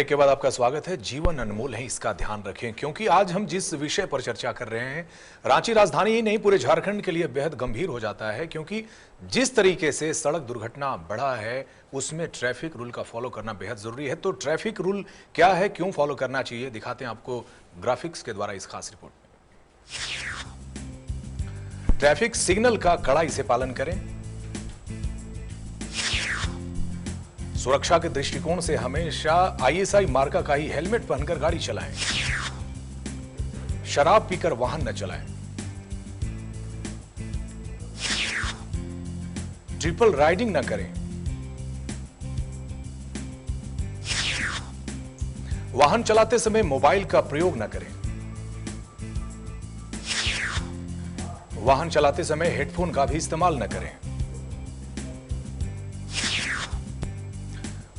Break के बाद आपका स्वागत है। जीवन अनमोल है, इसका ध्यान रखें, क्योंकि आज हम जिस विषय पर चर्चा कर रहे हैं, रांची राजधानी ही नहीं पूरे झारखंड के लिए बेहद गंभीर हो जाता है। क्योंकि जिस तरीके से सड़क दुर्घटना बढ़ा है उसमें ट्रैफिक रूल का फॉलो करना बेहद जरूरी है। तो ट्रैफिक रूल क्या है, क्यों फॉलो करना चाहिए, दिखाते हैं आपको ग्राफिक्स के द्वारा इस खास रिपोर्ट में। ट्रैफिक सिग्नल का कड़ाई से पालन करें। सुरक्षा के दृष्टिकोण से हमेशा ISI मार्का का ही हेलमेट पहनकर गाड़ी चलाएं। शराब पीकर वाहन न चलाएं। ट्रिपल राइडिंग न करें। वाहन चलाते समय मोबाइल का प्रयोग न करें। वाहन चलाते समय हेडफोन का भी इस्तेमाल न करें।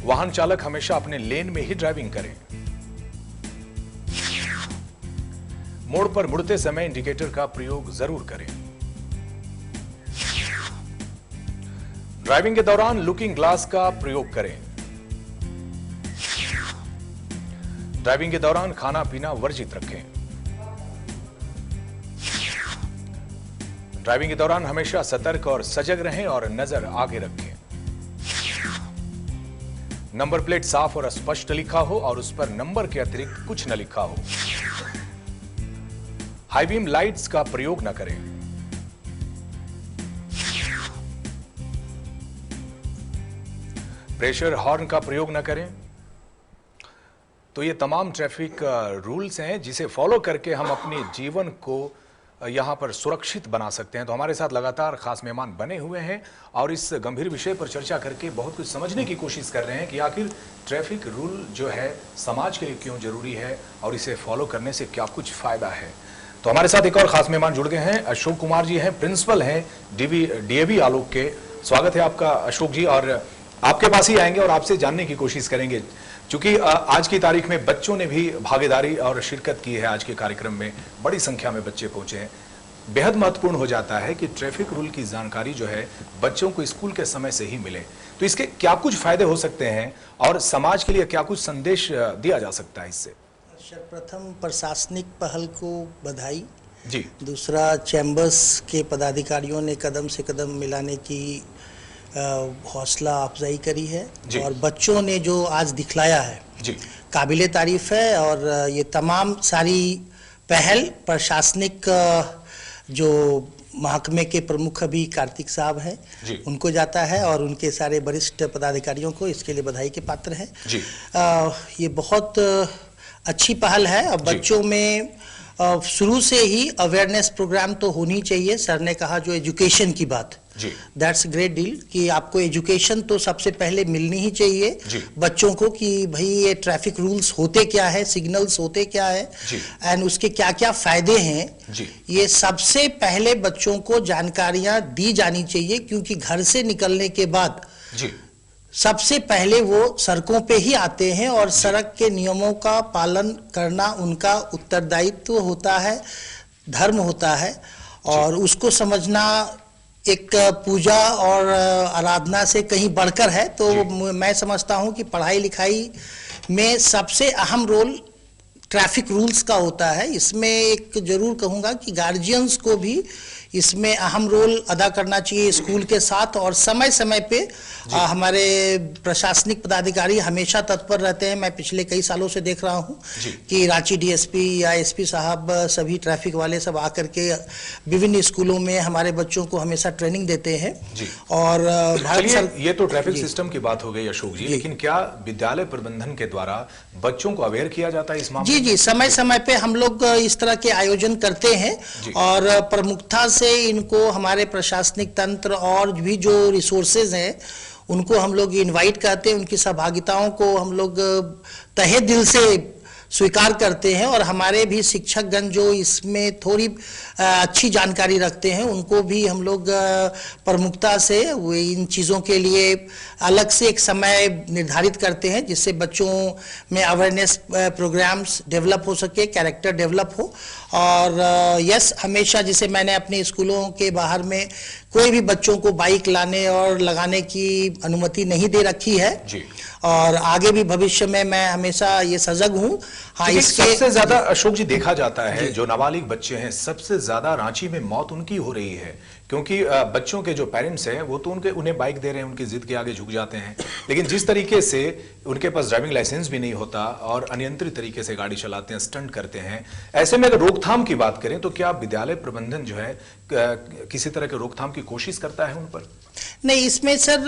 वाहन चालक हमेशा अपने लेन में ही ड्राइविंग करें। मोड़ पर मुड़ते समय इंडिकेटर का प्रयोग जरूर करें। ड्राइविंग के दौरान लुकिंग ग्लास का प्रयोग करें। ड्राइविंग के दौरान खाना पीना वर्जित रखें। ड्राइविंग के दौरान हमेशा सतर्क और सजग रहें और नजर आगे रखें। नंबर प्लेट साफ और स्पष्ट लिखा हो और उस पर नंबर के अतिरिक्त कुछ न लिखा हो। हाई बीम लाइट्स का प्रयोग न करें। प्रेशर हॉर्न का प्रयोग न करें। तो ये तमाम ट्रैफिक रूल्स हैं जिसे फॉलो करके हम अपने जीवन को यहां पर सुरक्षित बना सकते हैं। तो हमारे साथ लगातार खास मेहमान बने हुए हैं और इस गंभीर विषय पर चर्चा करके बहुत कुछ समझने की कोशिश कर रहे हैं कि आखिर ट्रैफिक रूल जो है समाज के लिए क्यों जरूरी है और इसे फॉलो करने से क्या कुछ फायदा है। तो हमारे साथ एक और खास मेहमान जुड़ गए हैं। अशोक कुमार जी हैं, प्रिंसिपल हैं DAV आलोक के। स्वागत है आपका अशोक जी, और आपके पास ही आएंगे और आपसे जानने की कोशिश करेंगे, क्योंकि आज की तारीख में बच्चों ने भी भागीदारी और शिरकत की है। आज के कार्यक्रम में बड़ी संख्या में बच्चे पहुंचे हैं। बेहद महत्वपूर्ण हो जाता है कि ट्रैफिक रूल की जानकारी जो है बच्चों को स्कूल के समय से ही मिले। तो इसके क्या कुछ फायदे हो सकते हैं और समाज के लिए क्या कुछ संदेश दिया जा सकता है इससे? सर्वप्रथम प्रशासनिक पहल को बधाई जी। दूसरा, चैम्बर्स के पदाधिकारियों ने कदम से कदम मिलाने की हौसला अफजाई करी है और बच्चों ने जो आज दिखलाया है जी, काबिले तारीफ है। और ये तमाम सारी पहल प्रशासनिक जो महकमे के प्रमुख अभी कार्तिक साहब हैं उनको जाता है और उनके सारे वरिष्ठ पदाधिकारियों को इसके लिए बधाई के पात्र हैं। ये बहुत अच्छी पहल है। अब बच्चों में शुरू से ही अवेयरनेस प्रोग्राम तो होनी चाहिए। सर ने कहा जो एजुकेशन की बात, दैट्स ग्रेट डील कि आपको एजुकेशन तो सबसे पहले मिलनी ही चाहिए बच्चों को कि भाई ये ट्रैफिक रूल्स होते क्या है, सिग्नल्स होते क्या है एंड उसके क्या क्या फायदे हैं। ये सबसे पहले बच्चों को जानकारियां दी जानी चाहिए, क्योंकि घर से निकलने के बाद सबसे पहले वो सड़कों पे ही आते हैं और सड़क के नियमों का पालन करना उनका उत्तरदायित्व होता है, धर्म होता है। और उसको समझना एक पूजा और आराधना से कहीं बढ़कर है। तो मैं समझता हूं कि पढ़ाई लिखाई में सबसे अहम रोल ट्रैफिक रूल्स का होता है। इसमें एक जरूर कहूंगा कि गार्जियंस को भी इसमें अहम रोल अदा करना चाहिए स्कूल के साथ। और समय समय पे हमारे प्रशासनिक पदाधिकारी हमेशा तत्पर रहते हैं। मैं पिछले कई सालों से देख रहा हूं कि रांची DSP या SP साहब, सभी ट्रैफिक वाले सब आकर के विभिन्न स्कूलों में हमारे बच्चों को हमेशा ट्रेनिंग देते हैं। और ये तो ट्रैफिक सिस्टम की बात हो गई अशोक जी, लेकिन क्या विद्यालय प्रबंधन के द्वारा बच्चों को अवेयर किया जाता है इस मामले में? जी, समय समय पे हम लोग इस तरह के आयोजन करते हैं और प्रमुखता से इनको हमारे प्रशासनिक तंत्र और भी जो रिसोर्सेज हैं उनको हम लोग इनवाइट करते हैं। उनकी सहभागिताओं को हम लोग तहे दिल से स्वीकार करते हैं और हमारे भी शिक्षकगण जो इसमें थोड़ी अच्छी जानकारी रखते हैं उनको भी हम लोग प्रमुखता से इन चीज़ों के लिए अलग से एक समय निर्धारित करते हैं, जिससे बच्चों में अवेयरनेस प्रोग्राम्स डेवलप हो सके, कैरेक्टर डेवलप हो। और यस, हमेशा जैसे मैंने अपने स्कूलों के बाहर में कोई भी बच्चों को बाइक लाने और लगाने की अनुमति नहीं दे रखी है जी। और आगे भी भविष्य में मैं हमेशा ये सजग हूँ। हाँ, क्योंकि इसके सबसे ज्यादा अशोक जी देखा जाता है जो नाबालिग बच्चे हैं, सबसे ज्यादा रांची में मौत उनकी हो रही है, क्योंकि बच्चों के जो पेरेंट्स हैं वो तो उन्हें बाइक दे रहे हैं, उनकी जिद के आगे झुक जाते हैं, लेकिन जिस तरीके से उनके पास ड्राइविंग लाइसेंस भी नहीं होता और अनियंत्रित तरीके से गाड़ी चलाते हैं, स्टंट करते हैं, ऐसे में अगर रोकथाम की बात करें तो क्या विद्यालय प्रबंधन जो है किसी तरह के रोकथाम की कोशिश करता है उन पर? नहीं, इसमें सर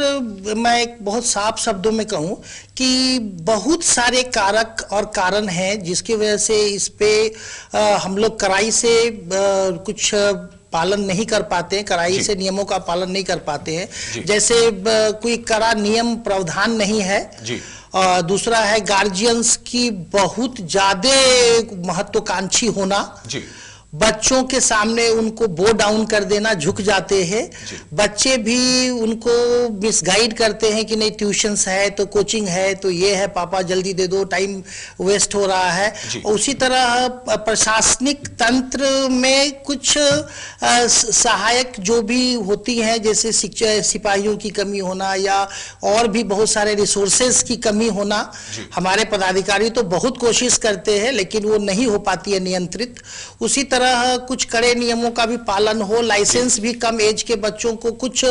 मैं एक बहुत साफ शब्दों में कहूं कि बहुत सारे कारक और कारण हैं जिसकी वजह से इस पे हम लोग कड़ाई से कुछ पालन नहीं कर पाते हैं, कड़ाई से नियमों का पालन नहीं कर पाते हैं। जैसे कोई कड़ा नियम प्रावधान नहीं है जी। दूसरा है गार्जियंस की बहुत ज्यादा महत्वाकांक्षी होना जी। बच्चों के सामने उनको बो डाउन कर देना, झुक जाते हैं। बच्चे भी उनको मिसगाइड करते हैं कि नहीं ट्यूशन्स है तो कोचिंग है तो ये है, पापा जल्दी दे दो, टाइम वेस्ट हो रहा है। उसी तरह प्रशासनिक तंत्र में कुछ सहायक जो भी होती हैं, जैसे शिक्षा सिपाहियों की कमी होना या और भी बहुत सारे रिसोर्सेज की कमी होना। हमारे पदाधिकारी तो बहुत कोशिश करते हैं लेकिन वो नहीं हो पाती है नियंत्रित। उसी तरह कुछ कड़े नियमों का भी पालन हो, लाइसेंस भी कम एज के बच्चों को कुछ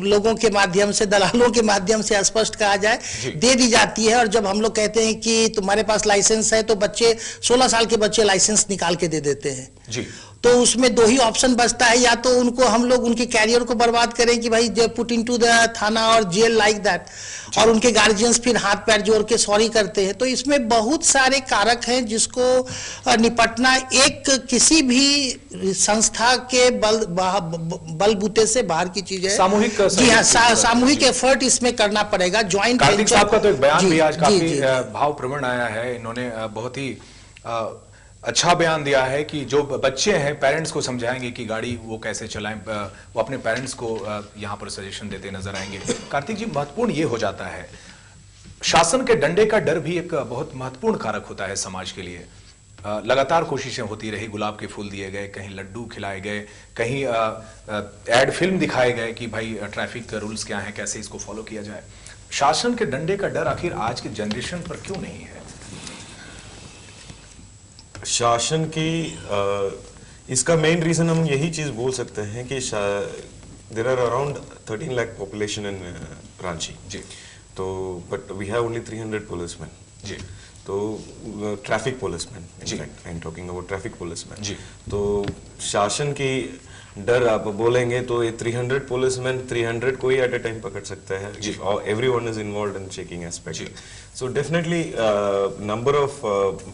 लोगों के माध्यम से, दलालों के माध्यम से स्पष्ट कहा जाए, दे दी जाती है। और जब हम लोग कहते हैं कि तुम्हारे पास लाइसेंस है तो बच्चे 16 साल के बच्चे लाइसेंस निकाल के दे देते हैं जी। तो उसमें दो ही ऑप्शन बचता है, या तो उनको हम लोग उनके कैरियर को बर्बाद करें कि भाई दे पुट इनटू द थाना और जेल लाइक दैट, और उनके गार्जियंस फिर हाथ पैर जोड़ के सॉरी करते हैं। तो इसमें बहुत सारे कारक हैं जिसको निपटना एक किसी भी संस्था के बलबूते से बाहर की चीज है। सामूहिक जी हाँ, सामूहिक एफर्ट इसमें करना पड़ेगा। ज्वाइंट कार्तिक साहब का तो एक बयान भी आज काफी भावप्रवण आया है। इन्होंने बहुत ही अच्छा बयान दिया है कि जो बच्चे हैं पेरेंट्स को समझाएंगे कि गाड़ी वो कैसे चलाएं, वो अपने पेरेंट्स को यहाँ पर सजेशन देते नजर आएंगे। कार्तिक जी, महत्वपूर्ण ये हो जाता है, शासन के डंडे का डर भी एक बहुत महत्वपूर्ण कारक होता है समाज के लिए। लगातार कोशिशें होती रही, गुलाब के फूल दिए गए, कहीं लड्डू खिलाए गए, कहीं एड फिल्म दिखाए गए कि भाई ट्रैफिक रूल्स क्या हैं, कैसे इसको फॉलो किया जाए। शासन के डंडे का डर आखिर आज की जनरेशन पर क्यों नहीं है? शासन की इसका मेन रीजन हम यही चीज बोल सकते हैं कि there are around 13 lakh population in Ranchi ji. तो but we have only 300 policeman ji. तो traffic policeman, I am talking about traffic policeman ji. तो शासन की डर आप बोलेंगे तो ये 300 पुलिसमैन 300 को ही एट ए टाइम पकड़ सकता है। Everyone is involved in checking aspect. So definitely number of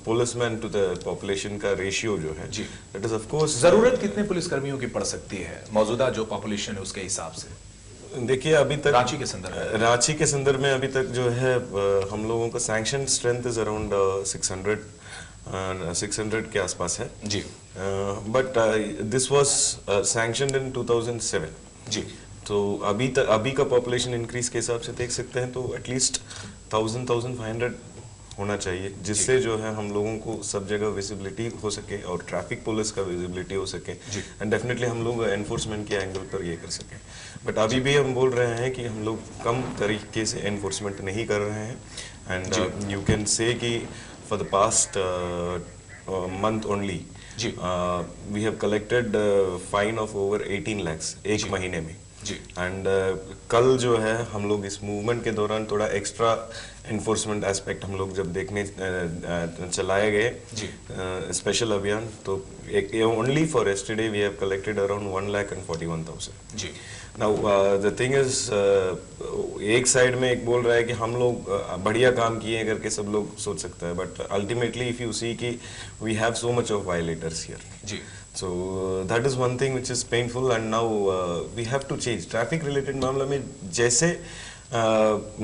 policeman to the population का रेशियो जो है जी, दैट इज ऑफ कोर्स। जरूरत कितने पुलिसकर्मियों की पड़ सकती है मौजूदा जो पॉपुलेशन है उसके हिसाब से? देखिए अभी तक रांची के संदर्भ में अभी तक जो है हम लोगों का सैंक्शन स्ट्रेंथ इज अराउंड 600 के आसपास है जी। बट दिस वाज सैंक्शनड इन 2007 जी। तो अभी का पॉपुलेशन इंक्रीज के हिसाब से देख सकते हैं तो एटलीस्ट 1500 होना चाहिए, जिससे जो है हम लोगों को सब जगह विजिबिलिटी हो सके और ट्रैफिक पुलिस का विजिबिलिटी हो सके एंड डेफिनेटली हम लोग एनफोर्समेंट के एंगल पर ये कर सकें। बट अभी भी हम बोल रहे हैं कि हम लोग कम तरीके से एनफोर्समेंट नहीं कर रहे हैं एंड यू कैन से कि for the past month only we have collected fine of over 18 lakhs एक महीने में जी। एंड कल जो है हम लोग इस मूवमेंट के दौरान थोड़ा एक्स्ट्रा एनफोर्समेंट एस्पेक्ट हम लोग जब देखने चलाए गए स्पेशल अभियान, तो only for yesterday we have collected around 1,41,000 जी। नाउ द थिंग इज एक साइड में एक बोल रहा है कि हम लोग बढ़िया काम किए करके सब लोग सोच सकता है, but ultimately if you see कि we have so much of violators here जी। So that is one thing which is painful and now we have to change. Traffic related मामला में जैसे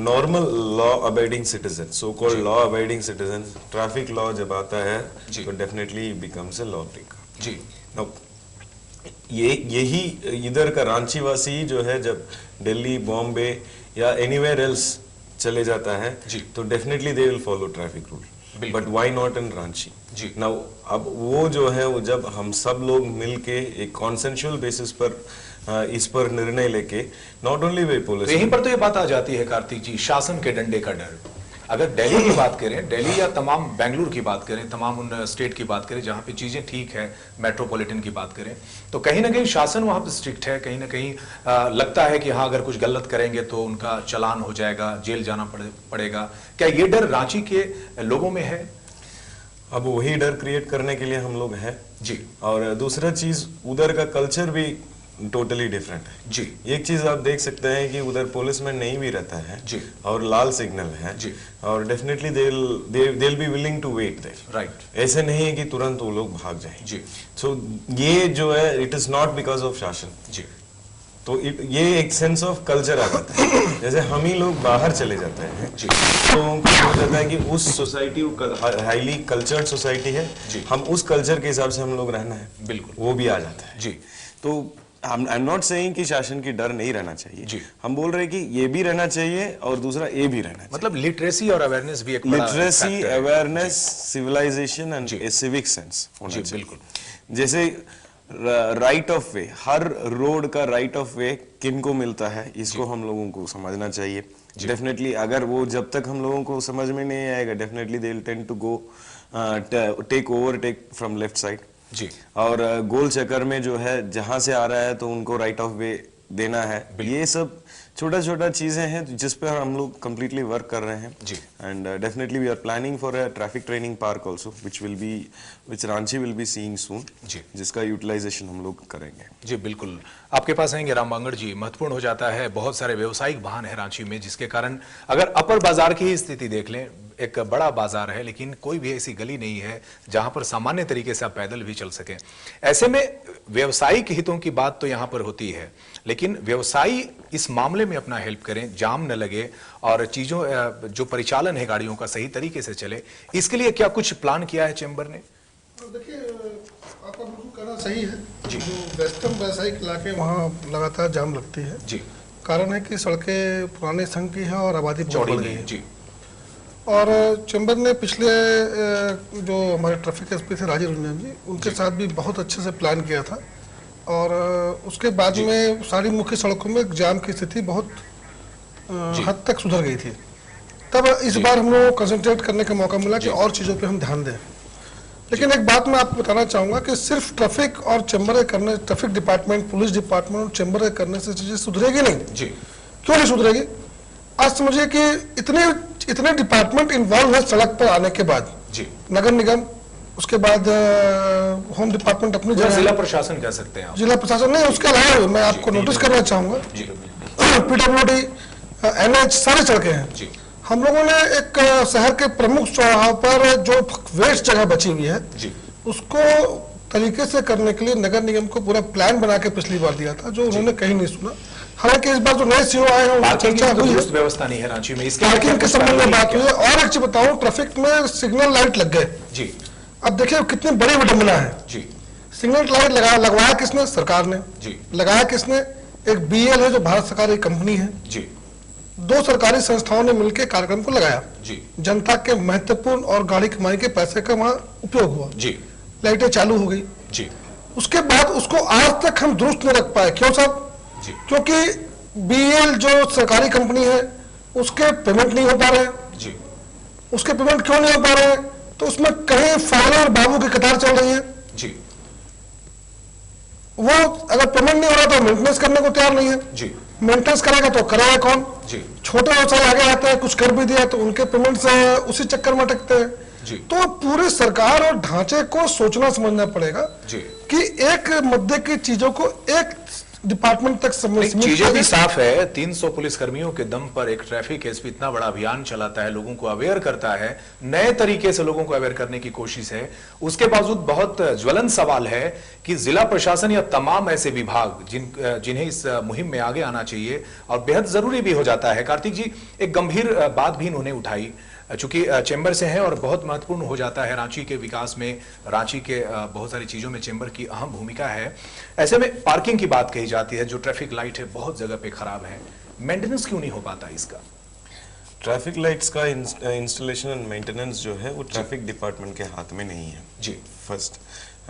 normal law abiding citizen, so called law abiding citizen, traffic law जब आता है तो definitely becomes a law breaker ji. Now यही इधर का रांची वासी जो है जब दिल्ली, बॉम्बे या anywhere else चले जाता है जी, तो definitely they will follow traffic rule but why not in Ranchi जी। नाउ अब वो जो है वो जब हम सब लोग मिलके एक कॉन्सेंशुअल बेसिस पर इस पर निर्णय लेके नॉट ओनली वे तो पुलिस यहीं पर तो ये बात आ जाती है कार्तिक जी, शासन के डंडे का डर। अगर दिल्ली की बात करें, दिल्ली या तमाम बेंगलुरु की बात करें, तमाम उन स्टेट की बात करें जहां पे चीजें ठीक है, मेट्रोपॉलिटन की बात करें, तो कहीं ना कहीं शासन वहां पे स्ट्रिक्ट है, कहीं ना कहीं लगता है कि हाँ अगर कुछ गलत करेंगे तो उनका चालान हो जाएगा, जेल जाना पड़ेगा। क्या ये डर रांची के लोगों में है? अब वही डर क्रिएट करने के लिए हम लोग हैं जी। और दूसरा चीज उधर का कल्चर भी टोटली डिफरेंट है जी। एक चीज आप देख सकते हैं कि उधर पुलिस में नहीं भी रहता है जी। और लाल सिग्नल है जी। और definitely they be willing to wait there. Right. ऐसे नहीं है कि तुरंत वो लोग भाग जाएं। जी। सो ये जो है it is not because of शासन। जी। तो ये एक सेंस ऑफ कल्चर आ जाता है जैसे हम ही लोग बाहर चले जाते हैं जी। तो उनको हो जाता है कि उस सोसाइटी हाईली कल्चर्ड सोसाइटी है जी। हम उस कल्चर के हिसाब से हम लोग रहना है बिल्कुल। वो भी आ जाता है। जी। तो आई एम नॉट सेइंग कि शासन की डर नहीं रहना चाहिए जी। हम बोल रहे हैं कि ये भी रहना चाहिए और दूसरा ये भी रहना चाहिए मतलब लिटरेसी और अवेयरनेस भी एक बड़ा लिटरेसी factor है। Awareness civilization and a civic sense होना जी, चाहिए बिल्कुल। जैसे राइट ऑफ वे हर रोड का राइट ऑफ वे किन को मिलता है इसको हम लोगों को समझना चाहिए डेफिनेटली अगर वो जब तक हम लोगों को समझ में नहीं आएगा definitely they will tend to go take from left side ji. और गोल चक्कर में जो है जहां से आ रहा है तो उनको राइट ऑफ वे देना है ये सब छोटा छोटा चीजें हैं जिस पर हम लोग कंप्लीटली वर्क कर रहे हैं जी। And definitely we are planning for a traffic training park also which Ranchi will be seeing soon जी। जिसका यूटिलाइजेशन हम लोग करेंगे। जी बिल्कुल। आपके पास आएंगे राम बांगड़ जी। महत्वपूर्ण हो जाता है, बहुत सारे व्यावसायिक वाहन है रांची में जिसके कारण अगर अपर बाजार की ही स्थिति देख लें, एक बड़ा बाजार है लेकिन कोई भी ऐसी गली नहीं है जहां पर सामान्य तरीके से आप पैदल भी चल सकें। ऐसे में व्यावसायिक हितों की बात तो यहां पर होती है, लेकिन व्यवसायी इस मामले में अपना हेल्प करें, जाम न लगे और चीजों जो परिचालन है गाड़ियों का सही तरीके से चले, इसके लिए क्या कुछ प्लान किया है चैम्बर ने? देखिए आपका बिल्कुल कहना सही है जी। जो वेस्टर्न व्यावसायिक इलाके वहाँ लगातार जाम लगती है जी। कारण है कि सड़कें पुराने संघ की है और आबादी बहुत चौड़ी बढ़ गई नहीं है जी। और चैम्बर ने पिछले जो हमारे ट्रैफिक एसपी थे राजीव रंजन जी उनके साथ भी बहुत अच्छे से प्लान किया था और उसके बाद में सारी मुख्य सड़कों में जाम की स्थिति बहुत हद तक सुधर गई थी। तब इस बार हम लोग कंसंट्रेट करने का मौका मिला कि और चीज़ों पे हम ध्यान दें। लेकिन एक बात मैं आपको बताना चाहूँगा कि सिर्फ ट्रैफिक और चैम्बर करने, ट्रैफिक डिपार्टमेंट, पुलिस डिपार्टमेंट और चैम्बर करने से चीज़ें सुधरेगी नहीं। जी। क्यों नहीं सुधरेगी? आज समझिए कि इतने डिपार्टमेंट इन्वॉल्व है सड़क पर आने के बाद। जी। नगर निगम, उसके बाद होम डिपार्टमेंट अपनी जगह, जिला प्रशासन कह सकते हैं आप। जिला प्रशासन नहीं, उसके अलावा मैं आपको नोटिस करना चाहूँगा जी। PWD, NH सारी सड़कें हैं। जी। हम लोगों ने एक शहर के प्रमुख चौराहों पर जो वेस्ट जगह बची हुई है जी। उसको तरीके से करने के लिए नगर निगम को पूरा प्लान बना के पिछली बार दिया था जो उन्होंने कहीं नहीं सुना। हालांकि इस बार जो नए सीओ आए हैं उनकी पार्किंग चर्चा की तो हुई है, दुरुस्त व्यवस्था नहीं है रांची में, इसके पार्किंग के संबंध में बात हुई है। और एक चीज बताऊं, ट्रैफिक में सिग्नल लाइट लग गए। जी। अब देखिए कितनी बड़ी विडंबना है। जी। सिग्नल लाइट लगवाया किसने? सरकार ने। जी। लगाया किसने? एक BL है जो भारत सरकार की कंपनी है। जी। 2 सरकारी संस्थाओं ने मिलकर कार्यक्रम को लगाया। जी। जनता के महत्वपूर्ण और गाड़ी कमाई के पैसे का वहां उपयोग हुआ। जी। लाइटें चालू हो गई। जी। उसके बाद उसको आज तक हम दुरुस्त नहीं रख पाए। क्यों साहब? जी। क्योंकि BL जो सरकारी कंपनी है उसके पेमेंट नहीं हो पा रहे हैं। जी। उसके पेमेंट क्यों नहीं हो पा रहे हैं? तो उसमें कहीं फाइल और बाबू की कतार चल रही है। जी। वो अगर पेमेंट नहीं हो रहा तो मेंटेनेंस करने को तैयार नहीं है। जी। मेंटेनेंस करेगा तो कराएगा कौन? जी। छोटे व्यवसाय आगे आते हैं, कुछ कर भी दिया तो उनके पेमेंट्स उसी चक्कर में अटकते हैं। जी। तो पूरी सरकार और ढांचे को सोचना समझना पड़ेगा जी। कि एक मुद्दे की चीजों को एक डिपार्टमेंट तक नहीं, चीजें भी साफ है। 300 पुलिसकर्मियों के दम पर एक ट्रैफिक एसपी इतना बड़ा अभियान चलाता है, लोगों को अवेयर करता है, नए तरीके से लोगों को अवेयर करने की कोशिश है। उसके बावजूद बहुत ज्वलन सवाल है कि जिला प्रशासन या तमाम ऐसे विभाग जिन्हें इस मुहिम में आगे आना चाहिए और बेहद जरूरी भी हो जाता है। कार्तिक जी, एक गंभीर बात भी इन्होंने उठाई, चूंकि चैम्बर से है और बहुत महत्वपूर्ण हो जाता है रांची के विकास में, रांची के बहुत सारी चीज़ों में चैम्बर की अहम भूमिका है। ऐसे में पार्किंग की बात कही जाती है, जो ट्रैफिक लाइट है बहुत जगह पे खराब है, मेंटेनेंस क्यों नहीं हो पाता इसका? ट्रैफिक लाइट्स का इंस्टॉलेशन एंड मेंटेनेंस जो है वो ट्रैफिक डिपार्टमेंट के हाथ में नहीं है जी first,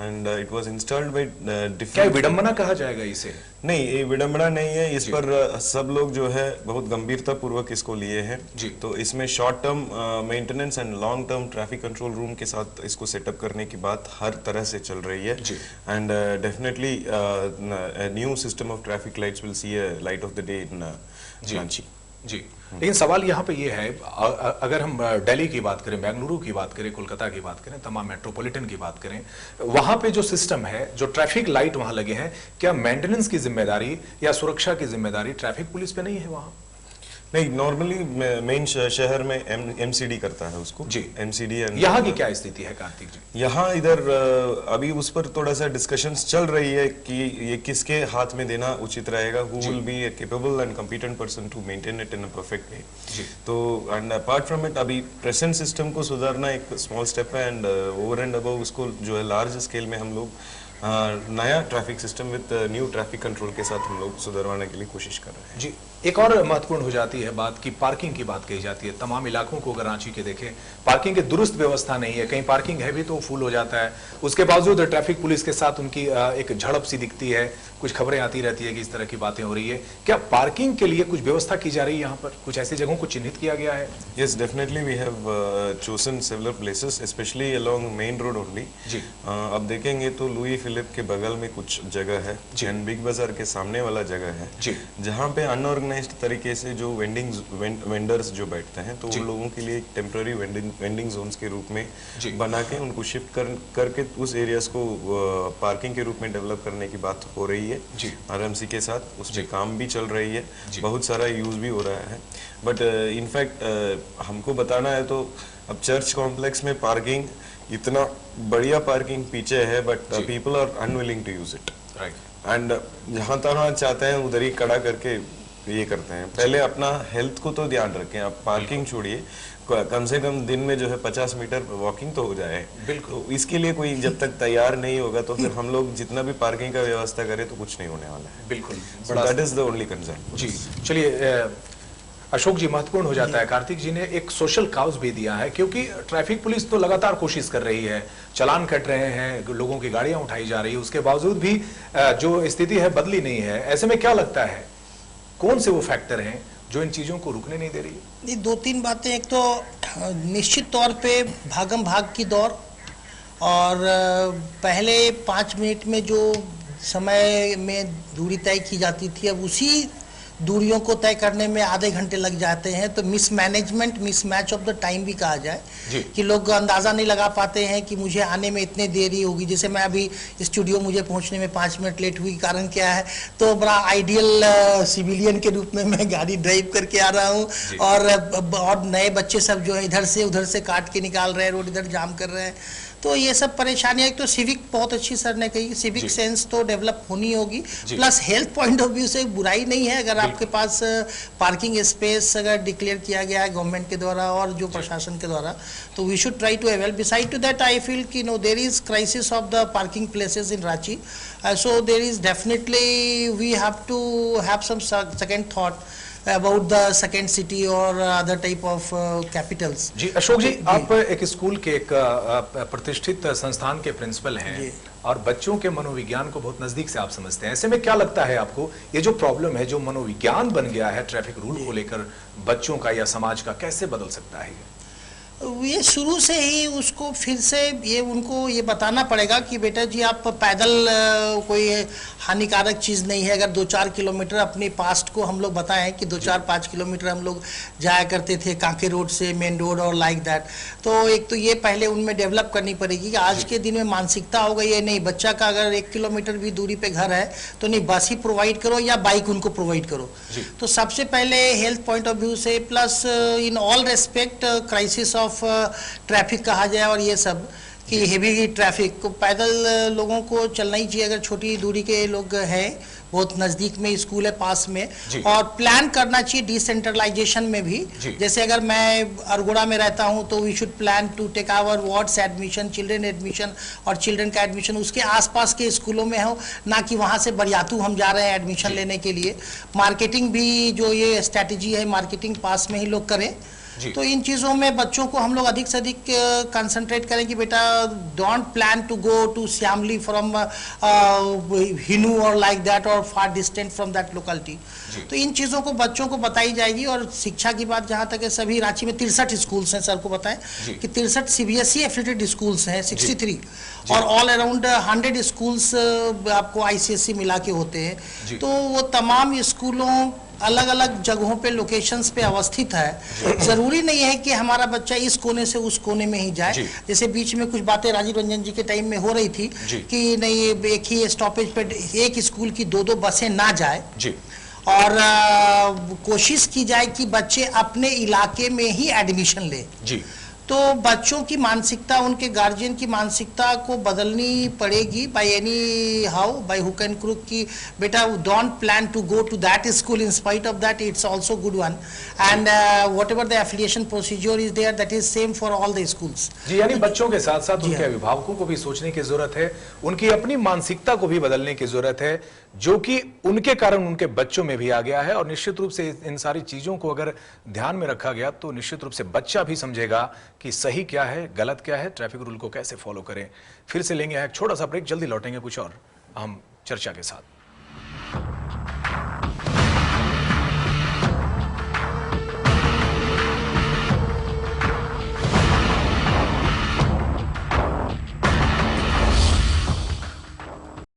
and it was installed by क्या ये डिफरेंट। विडंबना कहा जाएगा इसे? नहीं, ये विडंबना नहीं है, इस पर सब लोग जो है बहुत गंभीरता पूर्वक इसको लिए हैं जी। तो इसमें short term maintenance and long term traffic control room के साथ इसको सेटअप करने की बात हर तरह से चल रही है जी। And definitely new system of traffic lights will see a light of the day in Ranchi. जी, लेकिन सवाल यहाँ पे ये है, अगर हम दिल्ली की बात करें, बेंगलुरु की बात करें, कोलकाता की बात करें, तमाम मेट्रोपॉलिटन की बात करें, वहाँ पे जो सिस्टम है, जो ट्रैफिक लाइट वहाँ लगे हैं, क्या मेंटेनेंस की जिम्मेदारी या सुरक्षा की जिम्मेदारी ट्रैफिक पुलिस पे नहीं है वहाँ? नहीं, नॉर्मली मेन शहर में एमसीडी करता है उसको जी। एमसीडी एंड यहाँ की क्या स्थिति है कार्तिक जी? यहाँ इधर अभी उस पर थोड़ा सा डिस्कशंस चल रही है कि ये किसके हाथ में देना उचित रहेगा, who will be a capable and competent person to maintain it in a perfect way. तो एंड अपार्ट फ्रॉम इट अभी प्रेजेंट सिस्टम को सुधारना एक स्मॉल स्टेप है एंड ओवर एंड अबव उसको जो है लार्ज स्केल में हम लोग नया traffic system with new traffic control के साथ हम लोग सुधारवाने के लिए कोशिश कर रहे हैं। जी, एक और महत्वपूर्ण हो जाती है बात की पार्किंग की बात कही जाती है। तमाम इलाकों को अगर रांची के देखें, पार्किंग की दुरुस्त व्यवस्था नहीं है, कहीं पार्किंग है भी तो फुल हो जाता है। उसके बावजूद ट्रैफिक पुलिस के साथ उनकी एक झड़प सी दिखती है, कुछ खबरें आती रहती है कि इस तरह की बातें हो रही है। क्या पार्किंग के लिए कुछ व्यवस्था की जा रही है यहाँ पर? कुछ ऐसी जगहों को चिन्हित किया गया है? Yes, definitely we have chosen several places, especially along main road only. जी। अब देखेंगे तो लुई फिलिप के बगल में कुछ जगह है एंड बिग बाजार के सामने वाला जगह है जी। जहाँ पे अनऑर्गेनाइज्ड तरीके से जो वेंडर्स जो बैठते हैं तो उन लोगों के लिए एक टेम्पररी वेंडिंग जोन्स के रूप में जी। बना के उनको शिफ्ट करके उस एरियाज को पार्किंग के रूप में डेवलप करने की बात हो रही है जी। आरएमसी के साथ, उस पे काम भी चल रही है, बहुत सारा यूज भी हो रहा है। बट इनफैक्ट हमको बताना है तो अब चर्च कॉम्प्लेक्स में पार्किंग इतना बढ़िया पार्किंग पीछे है but people are unwilling to use it and जहाँ तक चाहते हैं उधर ही खड़ा करके ये करते हैं। पहले अपना हेल्थ को तो ध्यान रखें, आप पार्किंग छोड़िए, कम से कम दिन में जो है 50 मीटर वॉकिंग तो हो जाए। बिल्कुल। तो इसके लिए कोई जब तक तैयार नहीं होगा तो फिर हम लोग जितना भी पार्किंग का व्यवस्था करें तो कुछ नहीं होने वाला है। बिल्कुल, that is the only concern. जी। चलिए अशोक जी, महत्वपूर्ण हो जाता है, कार्तिक जी ने एक सोशल काउज भी दिया है, क्योंकि ट्रैफिक पुलिस तो लगातार कोशिश कर रही है, चालान कट रहे हैं, लोगों की गाड़ियां उठाई जा रही है, उसके बावजूद भी जो स्थिति है बदली नहीं है। ऐसे में क्या लगता है, कौन से वो फैक्टर हैं जो इन चीजों को रुकने नहीं दे रही है? ये दो तीन बातें, एक तो निश्चित तौर पे भागम भाग की दौड़, और पहले 5 मिनट में जो समय में दूरी तय की जाती थी अब उसी दूरियों को तय करने में आधे घंटे लग जाते हैं। तो mismanagement, mismatch of the time भी कहा जाए कि लोग अंदाज़ा नहीं लगा पाते हैं कि मुझे आने में इतने देरी होगी। जैसे मैं अभी स्टूडियो मुझे पहुंचने में 5 मिनट लेट हुई, कारण क्या है, तो बड़ा आइडियल सिविलियन के रूप में मैं गाड़ी ड्राइव करके आ रहा हूँ और नए बच्चे सब जो है इधर से उधर से काट के निकाल रहे हैं, रोड इधर जाम कर रहे हैं। तो ये सब परेशानियां, एक तो सिविक, बहुत अच्छी सर ने कही, सिविक सेंस तो डेवलप होनी होगी, plus health point of view से बुराई नहीं है अगर आपके पास पार्किंग स्पेस अगर डिक्लेयर किया गया है गवर्नमेंट के द्वारा और जो प्रशासन के द्वारा, तो we should try to avail. Beside to that I feel कि no, there is crisis of the parking places in Ranchi, so there is definitely we have to have some second thought about the second city or other type of capitals. जी अशोक जी, आप एक school के एक प्रतिष्ठित संस्थान के principal हैं और बच्चों के मनोविज्ञान को बहुत नजदीक से आप समझते हैं। ऐसे में क्या लगता है आपको, ये जो प्रॉब्लम है, जो मनोविज्ञान बन गया है ट्रैफिक रूल को लेकर बच्चों का या समाज का, कैसे बदल सकता है? ये शुरू से ही उसको फिर से ये उनको ये बताना पड़ेगा कि बेटा जी आप पैदल कोई हानिकारक चीज़ नहीं है। अगर 2-4 किलोमीटर अपने पास्ट को हम लोग बताएं कि 2-4-5 किलोमीटर हम लोग जाया करते थे कांके रोड से मेन रोड और लाइक दैट, तो एक तो ये पहले उनमें डेवलप करनी पड़ेगी कि आज के दिन में मानसिकता हो गई है, नहीं बच्चा का अगर 1 किलोमीटर भी दूरी पे घर है तो नहीं बस ही प्रोवाइड करो या बाइक उनको प्रोवाइड करो। तो सबसे पहले हेल्थ पॉइंट ऑफ व्यू से, plus in all respect crisis of traffic कहा जाए और ये सब कि हेवी ट्रैफिक को पैदल लोगों को चलना ही चाहिए। अगर छोटी दूरी के लोग हैं, बहुत नज़दीक में स्कूल है पास में, और प्लान करना चाहिए डिसेंट्रलाइजेशन में भी। जैसे अगर मैं अरगोड़ा में रहता हूं तो we should plan to take our wards admission, children admission और चिल्ड्रन का एडमिशन उसके आसपास के स्कूलों में हो, ना कि वहां से बरियातू हम जा रहे हैं एडमिशन लेने के लिए। मार्केटिंग भी जो ये स्ट्रैटेजी है, मार्केटिंग पास में ही लोग करें जी। तो इन चीज़ों में बच्चों को हम लोग अधिक से अधिक कंसंट्रेट करें कि बेटा don't plan to go to Shyamali from Hinoo और लाइक दैट और far distant from that locality. तो इन चीज़ों को बच्चों को बताई जाएगी। और शिक्षा की बात जहाँ तक है, सभी रांची में 63 स्कूल्स हैं, सर को बताएं कि 63 CBSE एफिलिएटेड स्कूल्स हैं, 63 और ऑल अराउंड 100 स्कूल्स आपको ICSE मिला के होते हैं। तो वो तमाम स्कूलों अलग अलग जगहों पे लोकेशंस पे अवस्थित है। जरूरी नहीं है कि हमारा बच्चा इस कोने से उस कोने में ही जाए। जैसे बीच में कुछ बातें राजीव रंजन जी के टाइम में हो रही थी कि नहीं एक ही स्टॉपेज पे एक स्कूल की 2-2 बसें ना जाए और कोशिश की जाए कि बच्चे अपने इलाके में ही एडमिशन ले। तो बच्चों की मानसिकता, उनके गार्जियन की मानसिकता को बदलनी पड़ेगी by any how, by hook and crook, की बेटा don't plan to go to that school, in spite of that it's also good one, and whatever the affiliation procedure is there that is same for all the schools. जी, यानी बच्चों के साथ साथ उनके अभिभावकों को भी सोचने की जरूरत है, उनकी अपनी मानसिकता को भी बदलने की जरूरत है, जो कि उनके कारण उनके बच्चों में भी आ गया है। और निश्चित रूप से इन सारी चीजों को अगर ध्यान में रखा गया तो निश्चित रूप से बच्चा भी समझेगा कि सही क्या है, गलत क्या है, ट्रैफिक रूल को कैसे फॉलो करें। फिर से लेंगे एक छोटा सा ब्रेक, जल्दी लौटेंगे कुछ और अहम चर्चा के साथ।